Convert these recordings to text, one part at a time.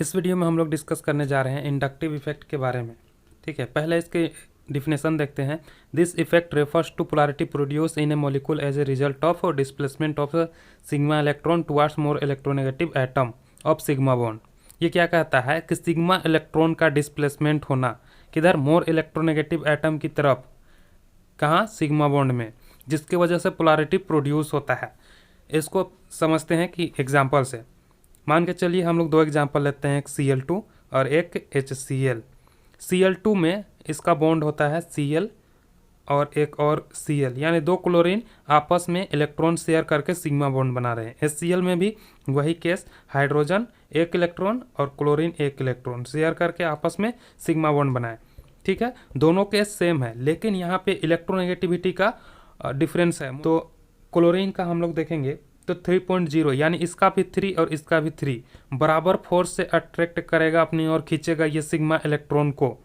इस वीडियो में हम लोग डिस्कस करने जा रहे हैं इंडक्टिव इफेक्ट के बारे में। ठीक है, पहले इसके डिफिनेशन देखते हैं। This effect refers to polarity produce in a molecule as a result of displacement of sigma electron towards more electronegative atom of sigma bond. ये क्या कहता है कि सिग्मा इलेक्ट्रॉन का डिस्प्लेसमेंट होना किधर, मोर इलेक्ट्रोनेगेटिव एटम की तरफ, कहाँ, सिग्मा बॉन्ड में, जिसकी वजह से पोलैरिटी प्रोड्यूस होता है। इसको समझते हैं कि एग्जाम्पल से। मान के चलिए हम लोग दो एग्जाम्पल लेते हैं, एक Cl2 और एक HCl। Cl2 में इसका बॉन्ड होता है Cl और एक और Cl, यानी दो क्लोरीन आपस में इलेक्ट्रॉन शेयर करके सिग्मा बॉन्ड बना रहे हैं। HCl में भी वही केस, हाइड्रोजन एक इलेक्ट्रॉन और क्लोरीन एक इलेक्ट्रॉन शेयर करके आपस में सिग्मा बॉन्ड बनाए। ठीक है, दोनों केस सेम है, लेकिन यहाँ पे इलेक्ट्रोनेगेटिविटी का डिफरेंस है। तो क्लोरीन का हम लोग देखेंगे तो 3.0, यानी इसका भी 3 और इसका भी 3 बराबर फोर्स से अट्रैक्ट करेगा, अपनी ओर खींचेगा ये सिग्मा इलेक्ट्रॉन को।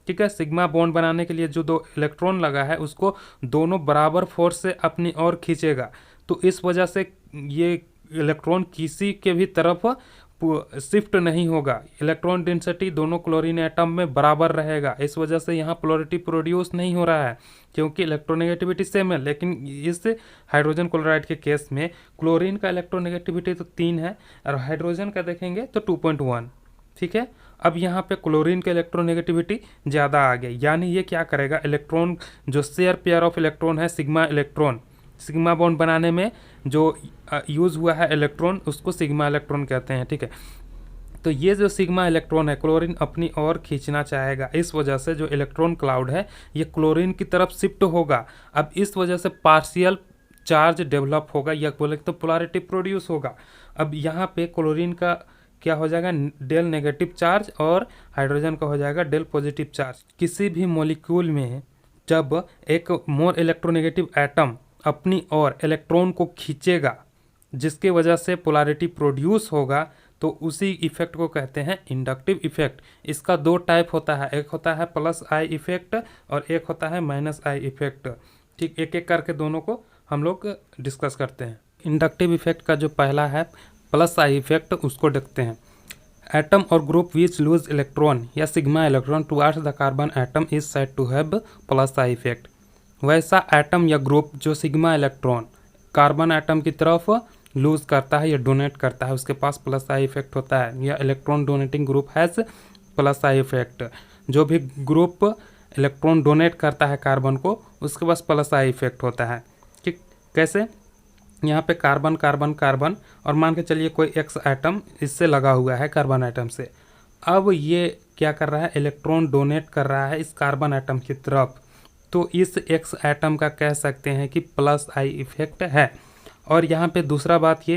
ठीक है, सिग्मा बॉन्ड बनाने के लिए जो दो इलेक्ट्रॉन लगा है उसको दोनों बराबर फोर्स से अपनी ओर खींचेगा। तो इस वजह से ये इलेक्ट्रॉन किसी के भी तरफ शिफ्ट नहीं होगा, इलेक्ट्रॉन डेंसिटी दोनों क्लोरीन एटम में बराबर रहेगा। इस वजह से यहाँ पोलैरिटी प्रोड्यूस नहीं हो रहा है, क्योंकि इलेक्ट्रोनेगेटिविटी सेम है। लेकिन इस हाइड्रोजन क्लोराइड के केस में क्लोरीन का इलेक्ट्रोनेगेटिविटी तो 3 है और हाइड्रोजन का देखेंगे तो 2.1। ठीक है, अब यहाँ पे क्लोरीन का इलेक्ट्रोनेगेटिविटी ज़्यादा आ गया, यानी ये क्या करेगा, इलेक्ट्रॉन जो शेयर पेयर ऑफ इलेक्ट्रॉन है सिग्मा इलेक्ट्रॉन, सिग्मा बॉन्ड बनाने में जो यूज़ हुआ है इलेक्ट्रॉन, उसको सिग्मा इलेक्ट्रॉन कहते हैं। ठीक है, तो ये जो सिग्मा इलेक्ट्रॉन है क्लोरीन अपनी ओर खींचना चाहेगा। इस वजह से जो इलेक्ट्रॉन क्लाउड है ये क्लोरीन की तरफ शिफ्ट होगा। अब इस वजह से पार्शियल चार्ज डेवलप होगा, या बोले तो पोलैरिटी प्रोड्यूस होगा। अब यहाँ पे क्लोरीन का क्या हो जाएगा, डेल नेगेटिव चार्ज, और हाइड्रोजन का हो जाएगा डेल पॉजिटिव चार्ज। किसी भी मॉलिक्यूल में जब एक मोर इलेक्ट्रोनेगेटिव एटम अपनी ओर इलेक्ट्रॉन को खींचेगा, जिसके वजह से पोलैरिटी प्रोड्यूस होगा, तो उसी इफेक्ट को कहते हैं इंडक्टिव इफेक्ट। इसका दो टाइप होता है, एक होता है प्लस आई इफेक्ट और एक होता है माइनस आई इफेक्ट। ठीक, एक एक करके दोनों को हम लोग डिस्कस करते हैं। इंडक्टिव इफेक्ट का जो पहला है प्लस आई इफेक्ट, उसको देखते हैं। एटम और ग्रुप विच लूज इलेक्ट्रॉन या sigma electron towards the carbon atom is said to have plus I effect. वैसा एटम या ग्रुप जो सिग्मा इलेक्ट्रॉन कार्बन एटम की तरफ लूज करता है या डोनेट करता है, उसके पास प्लस आई इफेक्ट होता है, या electron donating group has plus I effect. जो भी ग्रुप इलेक्ट्रॉन डोनेट करता है कार्बन को, उसके पास प्लस आई इफेक्ट होता है। ठीक, कैसे, यहाँ पे कार्बन कार्बन कार्बन, और मान के चलिए कोई एक्स एटम इससे लगा हुआ है कार्बन एटम से। अब ये क्या कर रहा है, इलेक्ट्रॉन डोनेट कर रहा है इस कार्बन एटम की तरफ, तो इस एक्स एटम का कह सकते हैं कि प्लस आई इफेक्ट है। और यहाँ पे दूसरा बात ये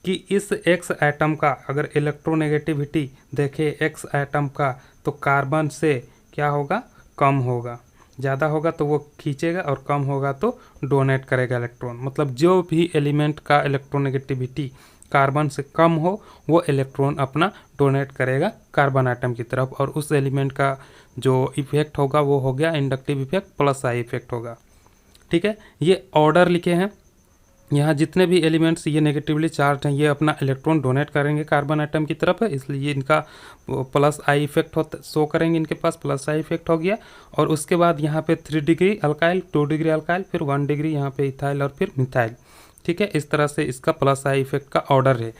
कि इस एक्स एटम का अगर इलेक्ट्रोनेगेटिविटी देखें एक्स एटम का, तो कार्बन से क्या होगा, कम होगा। ज़्यादा होगा तो वो खींचेगा और कम होगा तो डोनेट करेगा इलेक्ट्रॉन। मतलब जो भी एलिमेंट का इलेक्ट्रोनेगेटिविटी कार्बन से कम हो, वो इलेक्ट्रॉन अपना डोनेट करेगा कार्बन आइटम की तरफ, और उस एलिमेंट का जो इफेक्ट होगा वो हो गया inductive effect, plus I effect होगा। ठीक है, ये ऑर्डर लिखे हैं। यहाँ जितने भी एलिमेंट्स ये नेगेटिवली चार्ज हैं, ये अपना इलेक्ट्रॉन डोनेट करेंगे कार्बन आइटम की तरफ है, इसलिए इनका प्लस आई इफेक्ट होता शो करेंगे, इनके पास प्लस आई इफेक्ट हो गया। और उसके बाद यहाँ पे 3 डिग्री अल्काइल, 2 डिग्री अल्काइल, फिर 1 डिग्री यहाँ पे इथाइल और फिर मिथाइल। ठीक है, इस तरह से इसका प्लस आई इफेक्ट का ऑर्डर है।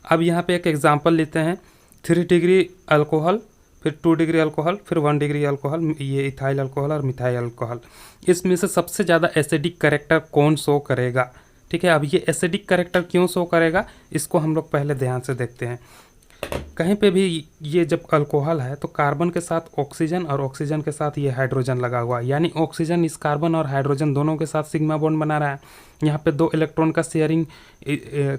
अब यहाँ पे एक एग्जांपल लेते हैं, 3 डिग्री अल्कोहल, फिर 2 डिग्री अल्कोहल, फिर 1 डिग्री अल्कोहल, ये इथाइल अल्कोहल और मिथाइल अल्कोहल। इसमें से सबसे ज़्यादा एसिडिक कैरेक्टर कौन शो करेगा। ठीक है, अब ये एसिडिक कैरेक्टर क्यों शो करेगा, इसको हम लोग पहले ध्यान से देखते हैं। कहीं पे भी ये जब अल्कोहल है तो कार्बन के साथ ऑक्सीजन और ऑक्सीजन के साथ ये हाइड्रोजन लगा हुआ है, यानी ऑक्सीजन इस कार्बन और हाइड्रोजन दोनों के साथ सिग्मा बॉन्ड बना रहा है। यहाँ पे 2 इलेक्ट्रॉन का शेयरिंग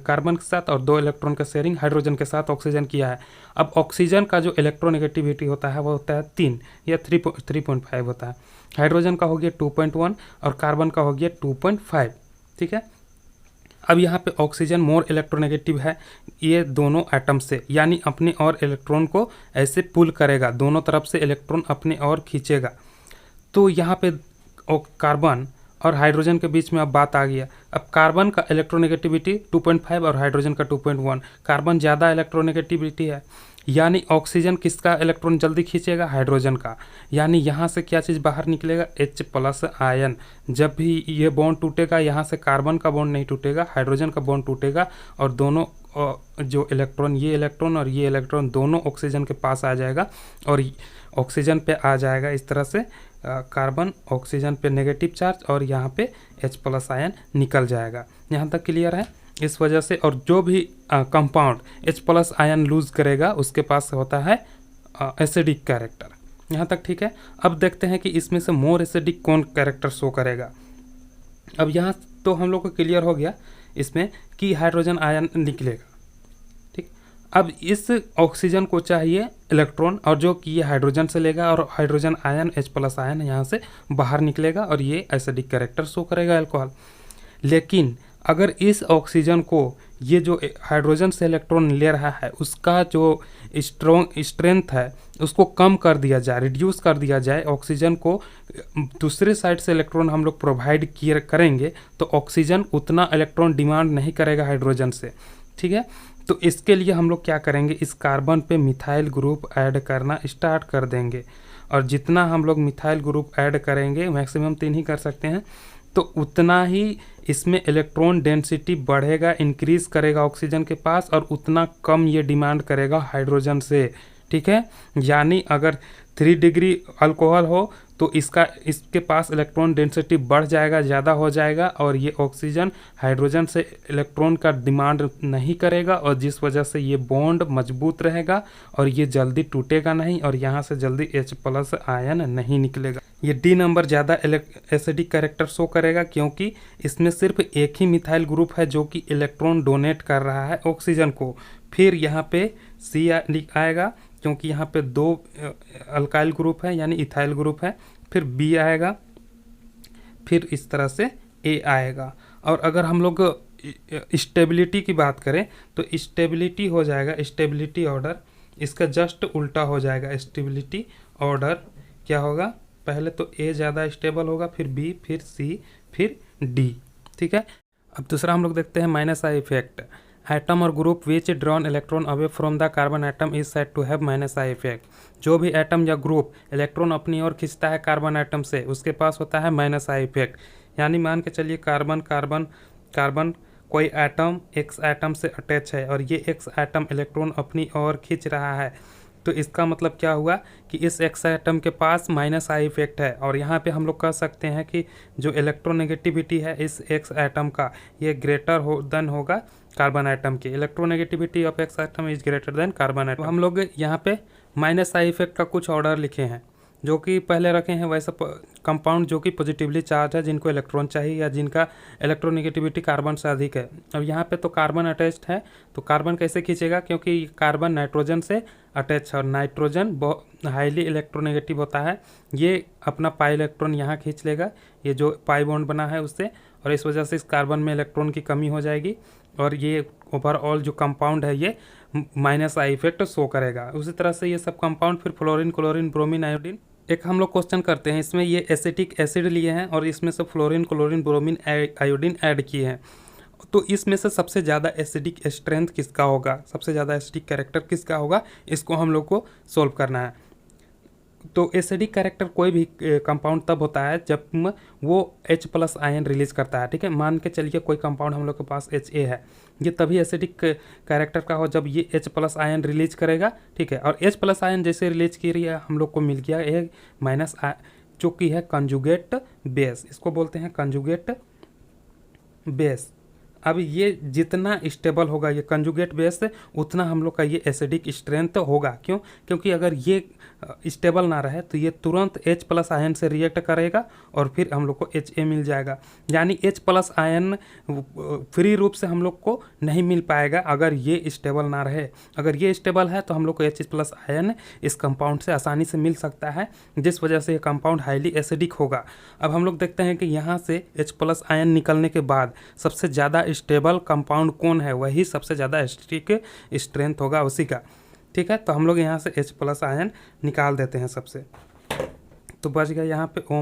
कार्बन के साथ और 2 इलेक्ट्रॉन का शेयरिंग हाइड्रोजन के साथ ऑक्सीजन किया है। अब ऑक्सीजन का जो इलेक्ट्रोनेगेटिविटी होता है वो होता है 3 या 3.5 होता है। हाइड्रोजन का हो गया 2.1 और कार्बन का हो गया 2.5। ठीक है, अब यहाँ पे ऑक्सीजन मोर इलेक्ट्रोनेगेटिव है ये दोनों एटम से, यानी अपने और इलेक्ट्रॉन को ऐसे पुल करेगा, दोनों तरफ से इलेक्ट्रॉन अपने और खींचेगा। तो यहाँ पे कार्बन और हाइड्रोजन के बीच में अब बात आ गया। अब कार्बन का इलेक्ट्रोनेगेटिविटी 2.5 और हाइड्रोजन का 2.1। कार्बन ज़्यादा इलेक्ट्रोनेगेटिविटी है, यानी ऑक्सीजन किसका इलेक्ट्रॉन जल्दी खींचेगा? हाइड्रोजन का। यानी यहाँ से क्या चीज़ बाहर निकलेगा? H+ ion. जब भी ये बॉन्ड टूटेगा, यहाँ से कार्बन का बॉन्ड नहीं टूटेगा, हाइड्रोजन का बॉन्ड टूटेगा और दोनों जो इलेक्ट्रॉन, ये इलेक्ट्रॉन और ये इलेक्ट्रॉन दोनों ऑक्सीजन के पास आ जाएगा और ऑक्सीजन पे आ जाएगा। इस तरह से कार्बन ऑक्सीजन पे नेगेटिव चार्ज और यहाँ पे H+ आयन निकल जाएगा। यहाँ तक क्लियर है? इस वजह से, और जो भी कंपाउंड H+ आयन लूज करेगा उसके पास होता है एसिडिक कैरेक्टर। यहाँ तक ठीक है? अब देखते हैं कि इसमें से मोर एसिडिक कौन कैरेक्टर शो करेगा। अब यहाँ तो हम लोग को क्लियर हो गया इसमें कि हाइड्रोजन आयन निकलेगा, ठीक। अब इस ऑक्सीजन को चाहिए इलेक्ट्रॉन, और जो कि ये हाइड्रोजन से लेगा और हाइड्रोजन आयन H+ आयन यहाँ से बाहर निकलेगा और ये एसिडिक कैरेक्टर शो करेगा अल्कोहल। लेकिन अगर इस ऑक्सीजन को ये जो हाइड्रोजन से इलेक्ट्रॉन ले रहा है उसका जो स्ट्रेंथ है उसको कम कर दिया जाए, रिड्यूस कर दिया जाए, ऑक्सीजन को दूसरे साइड से इलेक्ट्रॉन हम लोग प्रोवाइड करेंगे तो ऑक्सीजन उतना इलेक्ट्रॉन डिमांड नहीं करेगा हाइड्रोजन से, ठीक है। तो इसके लिए हम लोग क्या करेंगे, इस कार्बन पे मिथाइल ग्रुप ऐड करना स्टार्ट कर देंगे। और जितना हम लोग मिथाइल ग्रुप ऐड करेंगे, मैक्सिमम 3 ही कर सकते हैं, तो उतना ही इसमें इलेक्ट्रॉन डेंसिटी बढ़ेगा, इंक्रीज करेगा ऑक्सीजन के पास, और उतना कम ये डिमांड करेगा हाइड्रोजन से, ठीक है। यानी अगर 3 डिग्री अल्कोहल हो तो इसके पास इलेक्ट्रॉन डेंसिटी बढ़ जाएगा, ज़्यादा हो जाएगा, और ये ऑक्सीजन हाइड्रोजन से इलेक्ट्रॉन का डिमांड नहीं करेगा, और जिस वजह से ये बॉन्ड मजबूत रहेगा और ये जल्दी टूटेगा नहीं और यहाँ से जल्दी H+ आयन नहीं निकलेगा। ये D नंबर ज़्यादा एसिडिक कैरेक्टर शो करेगा क्योंकि इसमें सिर्फ एक ही मिथाइल ग्रुप है जो कि इलेक्ट्रॉन डोनेट कर रहा है ऑक्सीजन को। फिर यहाँ पे C आएगा क्योंकि यहाँ पे 2 अल्काइल ग्रुप है यानी इथाइल ग्रुप है, फिर B आएगा, फिर इस तरह से A आएगा। और अगर हम लोग स्टेबिलिटी की बात करें तो स्टेबिलिटी हो जाएगा, स्टेबिलिटी ऑर्डर इसका जस्ट उल्टा हो जाएगा। स्टेबिलिटी ऑर्डर क्या होगा, पहले तो A ज़्यादा स्टेबल होगा, फिर B, फिर C, फिर D, ठीक है। अब दूसरा हम लोग देखते हैं -I इफेक्ट। एटम और group which drawn electron away from the carbon atom is said to have -I effect. जो भी एटम या ग्रुप इलेक्ट्रॉन अपनी ओर खींचता है कार्बन एटम से, उसके पास होता है -I इफेक्ट। यानी मान के चलिए कार्बन कोई एटम X एटम से अटैच है और ये X एटम इलेक्ट्रॉन अपनी ओर खींच रहा है, तो इसका मतलब क्या हुआ कि इस X एटम के पास -I इफेक्ट है। और यहाँ पे हम लोग कह सकते हैं कि जो इलेक्ट्रोनेगेटिविटी है इस X एटम का, ये ग्रेटर देन होगा कार्बन एटम की। Electronegativity of X atom is greater than carbon atom. हम लोग यहाँ पे -I इफेक्ट का कुछ ऑर्डर लिखे हैं जो कि पहले रखे हैं वैसा कंपाउंड जो कि पॉजिटिवली चार्ज है, जिनको इलेक्ट्रॉन चाहिए या जिनका इलेक्ट्रोनेगेटिविटी कार्बन से अधिक है। अब यहाँ पे तो कार्बन अटैच्ड है, तो कार्बन कैसे खींचेगा, क्योंकि कार्बन नाइट्रोजन से अटैच है और नाइट्रोजन हाईली इलेक्ट्रोनेगेटिव होता है। ये अपना पाई इलेक्ट्रॉन यहाँ खींच लेगा, ये जो पाई बॉन्ड बना है उससे, और इस वजह से इस कार्बन में इलेक्ट्रॉन की कमी हो जाएगी और ये ओवरऑल जो कंपाउंड है ये -I इफेक्ट शो करेगा। उसी तरह से ये सब कंपाउंड फिर फ्लोरीन, क्लोरीन, ब्रोमीन, आयोडीन। एक हम लोग क्वेश्चन करते हैं, इसमें ये एसिटिक एसिड लिए हैं और इसमें से fluorine, chlorine, bromine, iodine add किए हैं, तो इसमें से सबसे ज़्यादा एसिडिक स्ट्रेंथ किसका होगा, सबसे ज़्यादा एसिडिक कैरेक्टर किसका होगा, इसको हम लोग को सोल्व करना है। तो एसिडिक कैरेक्टर कोई भी कंपाउंड तब होता है जब वो H+ आयन रिलीज करता है, ठीक है। मान के चलिए कोई कंपाउंड हम लोग के पास HA है, ये तभी एसिडिक कैरेक्टर का हो जब ये H+ आयन रिलीज करेगा, ठीक है। और H+ आयन जैसे रिलीज की रही है हम लोग को मिल गया एक -I जो कि है कंजुगेट बेस, इसको बोलते हैं कंजुगेट बेस। अब ये जितना स्टेबल होगा ये कंजुगेट बेस से, उतना हम लोग का ये एसिडिक स्ट्रेंथ होगा। क्यों? क्योंकि अगर ये स्टेबल ना रहे तो ये तुरंत H+ आयन से रिएक्ट करेगा और फिर हम लोग को HA मिल जाएगा। यानी H+ आयन फ्री रूप से हम लोग को नहीं मिल पाएगा अगर ये स्टेबल ना रहे। अगर ये स्टेबल है तो हम लोग को H+ आयन इस कंपाउंड से आसानी से मिल सकता है, जिस वजह से ये कंपाउंड हाईली एसिडिक होगा। अब हम लोग देखते हैं कि यहाँ से H+ आयन निकलने के बाद सबसे ज़्यादा स्टेबल कंपाउंड कौन है, वही सबसे ज़्यादा एसिडिक स्ट्रेंथ होगा उसी का, ठीक है। तो हम लोग यहाँ से H+ आयन निकाल देते हैं सबसे, तो बच गया यहाँ पे O-,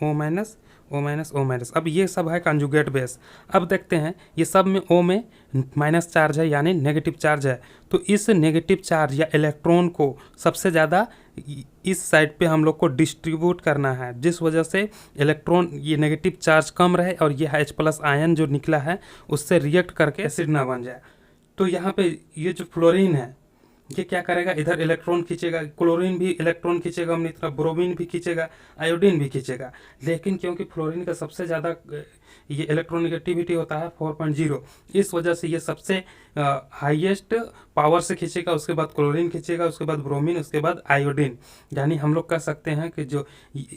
O-, O-। अब ये सब है कंजुगेट बेस। अब देखते हैं ये सब में O में माइनस चार्ज है यानी नेगेटिव चार्ज है, तो इस नेगेटिव चार्ज या इलेक्ट्रॉन को सबसे ज़्यादा इस साइड पे हम लोग को डिस्ट्रीब्यूट करना है, जिस वजह से इलेक्ट्रॉन ये नेगेटिव चार्ज कम रहे और ये H+ आयन जो निकला है उससे रिएक्ट करके एसिड ना बन जाए। तो यहाँ पे ये जो फ्लोरीन है ये क्या करेगा, इधर इलेक्ट्रॉन खींचेगा, क्लोरीन भी इलेक्ट्रॉन खींचेगा अपनी तरफ, ब्रोमीन भी खींचेगा, आयोडीन भी खींचेगा। लेकिन क्योंकि फ्लोरीन का सबसे ज़्यादा ये इलेक्ट्रोनेगेटिविटी होता है 4.0, इस वजह से ये सबसे हाईएस्ट पावर से खींचेगा, उसके बाद क्लोरीन खींचेगा, उसके बाद ब्रोमीन, उसके बाद आयोडीन। यानी हम लोग कह सकते हैं कि जो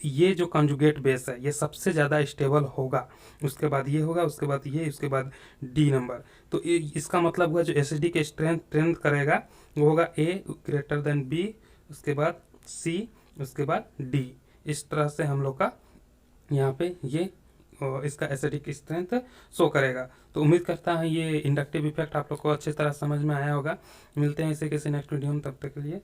ये जो कंजुगेट बेस है ये सबसे ज़्यादा स्टेबल होगा, उसके बाद ये होगा, उसके बाद ये, उसके बाद डी नंबर। तो इसका मतलब हुआ जो एसिडिक स्ट्रेंथ करेगा वो होगा A>B, उसके बाद C, उसके बाद D। इस तरह से हम लोग का यहाँ पे ये इसका एसिडिक स्ट्रेंथ शो करेगा। तो उम्मीद करता हूँ ये इंडक्टिव इफेक्ट आप लोग को अच्छी तरह समझ में आया होगा। मिलते हैं इसे किसी नेक्स्ट वीडियो में, तब तक के लिए